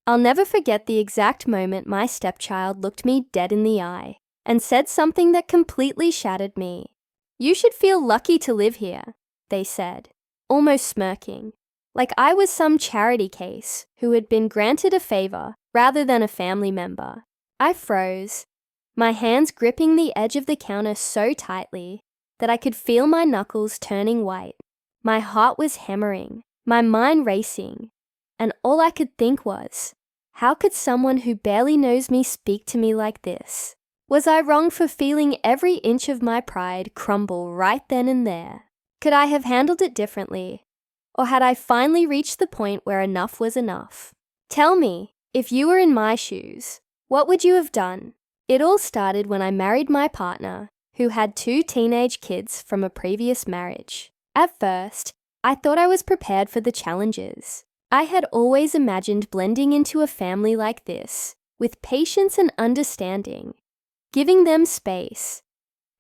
I'll never forget the exact moment my stepchild looked me dead in the eye and said something that completely shattered me. "You should feel lucky to live here," they said, almost smirking, like I was some charity case who had been granted a favor rather than a family member. I froze, my hands gripping the edge of the counter so tightly that I could feel my knuckles turning white. My heart was hammering, my mind racing, and all I could think was, how could someone who barely knows me speak to me like this? Was I wrong for feeling every inch of my pride crumble right then and there? Could I have handled it differently? Or had I finally reached the point where enough was enough? Tell me, if you were in my shoes, what would you have done? It all started when I married my partner, who had 2 teenage kids from a previous marriage. At first, I thought I was prepared for the challenges. I had always imagined blending into a family like this, with patience and understanding, giving them space,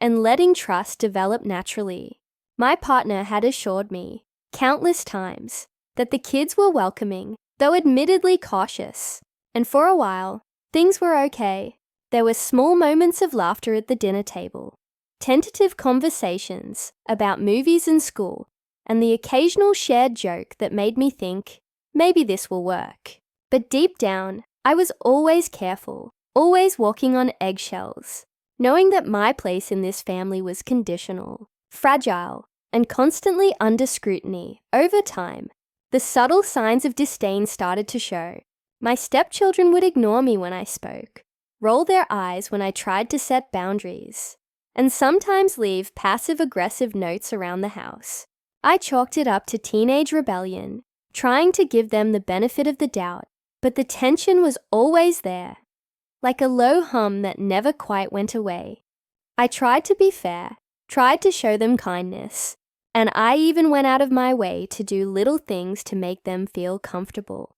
and letting trust develop naturally. My partner had assured me, countless times, that the kids were welcoming, though admittedly cautious. And for a while, things were okay. There were small moments of laughter at the dinner table, tentative conversations about movies and school, and the occasional shared joke that made me think, maybe this will work. But deep down, I was always careful, always walking on eggshells, knowing that my place in this family was conditional, fragile, and constantly under scrutiny. Over time, the subtle signs of disdain started to show. My stepchildren would ignore me when I spoke, roll their eyes when I tried to set boundaries, and sometimes leave passive-aggressive notes around the house. I chalked it up to teenage rebellion, trying to give them the benefit of the doubt, but the tension was always there, like a low hum that never quite went away. I tried to be fair, tried to show them kindness, and I even went out of my way to do little things to make them feel comfortable.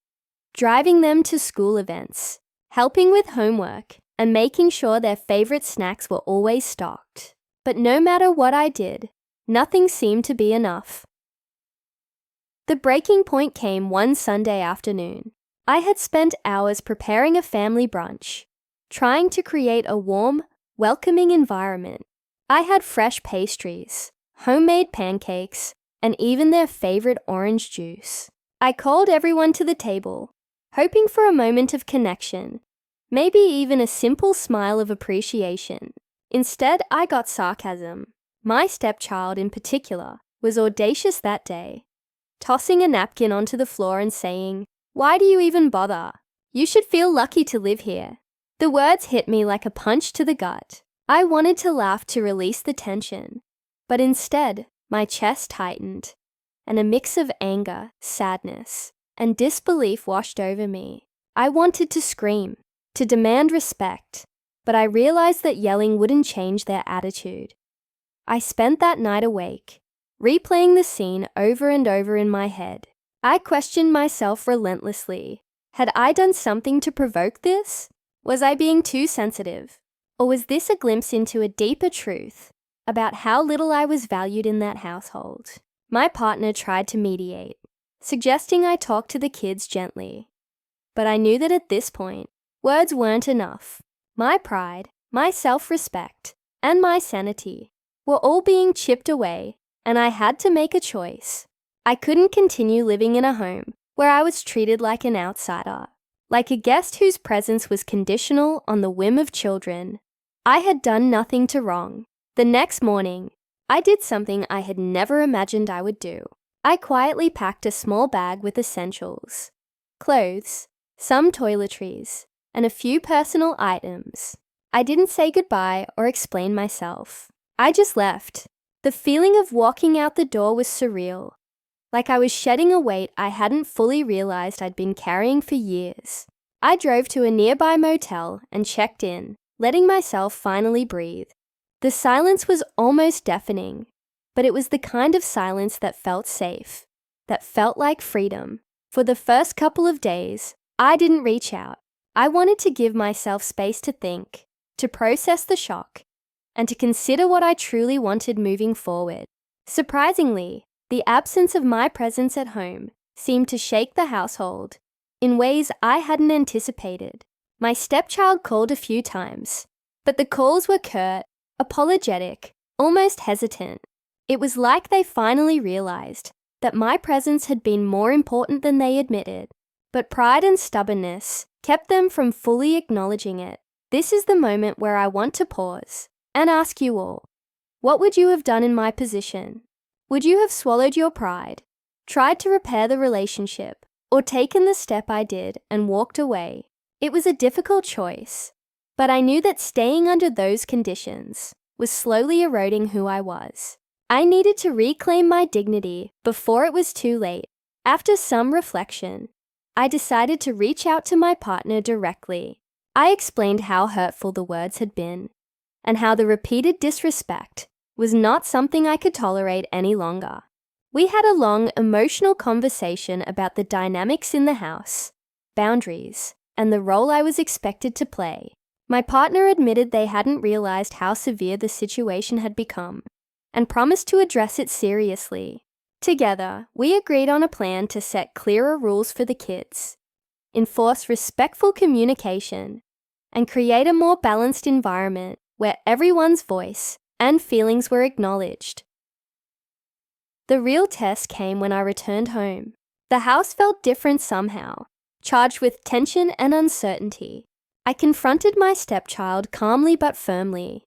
Driving them to school events, helping with homework, and making sure their favorite snacks were always stocked. But no matter what I did, nothing seemed to be enough. The breaking point came one Sunday afternoon. I had spent hours preparing a family brunch, trying to create a warm, welcoming environment. I had fresh pastries, homemade pancakes, and even their favorite orange juice. I called everyone to the table, hoping for a moment of connection, maybe even a simple smile of appreciation. Instead, I got sarcasm. My stepchild, in particular, was audacious that day, tossing a napkin onto the floor and saying, "Why do you even bother? You should feel lucky to live here." The words hit me like a punch to the gut. I wanted to laugh to release the tension, but instead, my chest tightened, and a mix of anger, sadness, and disbelief washed over me. I wanted to scream, to demand respect, but I realized that yelling wouldn't change their attitude. I spent that night awake, replaying the scene over and over in my head. I questioned myself relentlessly. Had I done something to provoke this? Was I being too sensitive? Or was this a glimpse into a deeper truth about how little I was valued in that household? My partner tried to mediate, suggesting I talk to the kids gently. But I knew that at this point, words weren't enough. My pride, my self-respect, and my sanity were all being chipped away, and I had to make a choice. I couldn't continue living in a home where I was treated like an outsider, like a guest whose presence was conditional on the whim of children. I had done nothing to wrong. The next morning, I did something I had never imagined I would do. I quietly packed a small bag with essentials, clothes, some toiletries, and a few personal items. I didn't say goodbye or explain myself. I just left. The feeling of walking out the door was surreal, like I was shedding a weight I hadn't fully realized I'd been carrying for years. I drove to a nearby motel and checked in, letting myself finally breathe. The silence was almost deafening, but it was the kind of silence that felt safe, that felt like freedom. For the first couple of days, I didn't reach out. I wanted to give myself space to think, to process the shock, and to consider what I truly wanted moving forward. Surprisingly, the absence of my presence at home seemed to shake the household, in ways I hadn't anticipated. My stepchild called a few times, but the calls were curt, apologetic, almost hesitant. It was like they finally realized that my presence had been more important than they admitted, but pride and stubbornness kept them from fully acknowledging it. This is the moment where I want to pause and ask you all, what would you have done in my position? Would you have swallowed your pride, tried to repair the relationship, or taken the step I did and walked away? It was a difficult choice, but I knew that staying under those conditions was slowly eroding who I was. I needed to reclaim my dignity before it was too late. After some reflection, I decided to reach out to my partner directly. I explained how hurtful the words had been, and how the repeated disrespect was not something I could tolerate any longer. We had a long, emotional conversation about the dynamics in the house, boundaries, and the role I was expected to play. My partner admitted they hadn't realized how severe the situation had become, and promised to address it seriously. Together, we agreed on a plan to set clearer rules for the kids, enforce respectful communication, and create a more balanced environment where everyone's voice and feelings were acknowledged. The real test came when I returned home. The house felt different somehow, charged with tension and uncertainty. I confronted my stepchild calmly but firmly,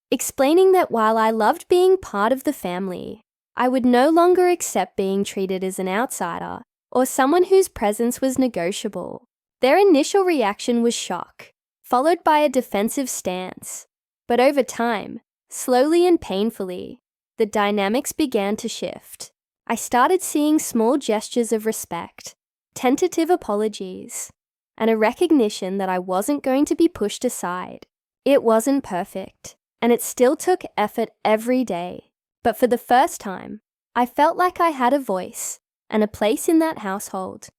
explaining that while I loved being part of the family, I would no longer accept being treated as an outsider or someone whose presence was negotiable. Their initial reaction was shock, followed by a defensive stance. But over time, slowly and painfully, the dynamics began to shift. I started seeing small gestures of respect, tentative apologies, and a recognition that I wasn't going to be pushed aside. It wasn't perfect, and it still took effort every day. But for the first time, I felt like I had a voice and a place in that household.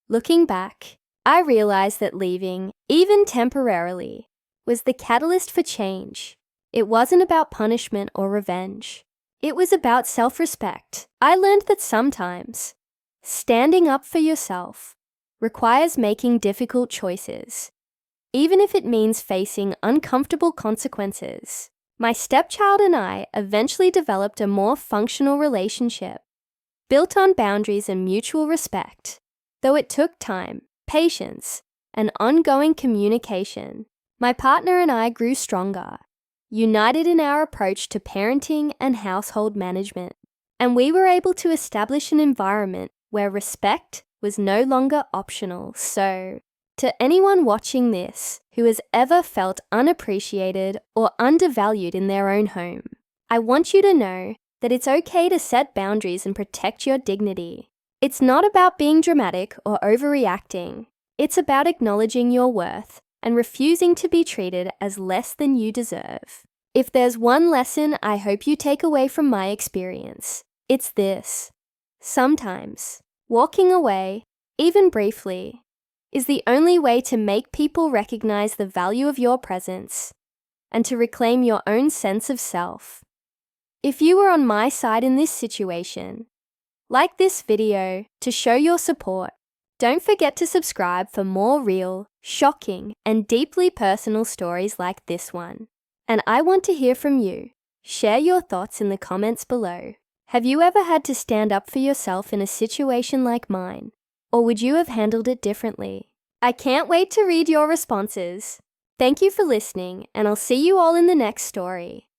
Looking back, I realized that leaving, even temporarily, was the catalyst for change. It wasn't about punishment or revenge. It was about self-respect. I learned that sometimes standing up for yourself requires making difficult choices, even if it means facing uncomfortable consequences. My stepchild and I eventually developed a more functional relationship, built on boundaries and mutual respect. Though it took time, patience, and ongoing communication, my partner and I grew stronger, united in our approach to parenting and household management, and we were able to establish an environment where respect was no longer optional. So, to anyone watching this who has ever felt unappreciated or undervalued in their own home, I want you to know that it's okay to set boundaries and protect your dignity. It's not about being dramatic or overreacting. It's about acknowledging your worth and refusing to be treated as less than you deserve. If there's one lesson I hope you take away from my experience, it's this. Sometimes, walking away, even briefly, is the only way to make people recognize the value of your presence and to reclaim your own sense of self. If you were on my side in this situation, like this video to show your support. Don't forget to subscribe for more real, shocking, and deeply personal stories like this one. And I want to hear from you. Share your thoughts in the comments below. Have you ever had to stand up for yourself in a situation like mine? Or would you have handled it differently? I can't wait to read your responses. Thank you for listening, and I'll see you all in the next story.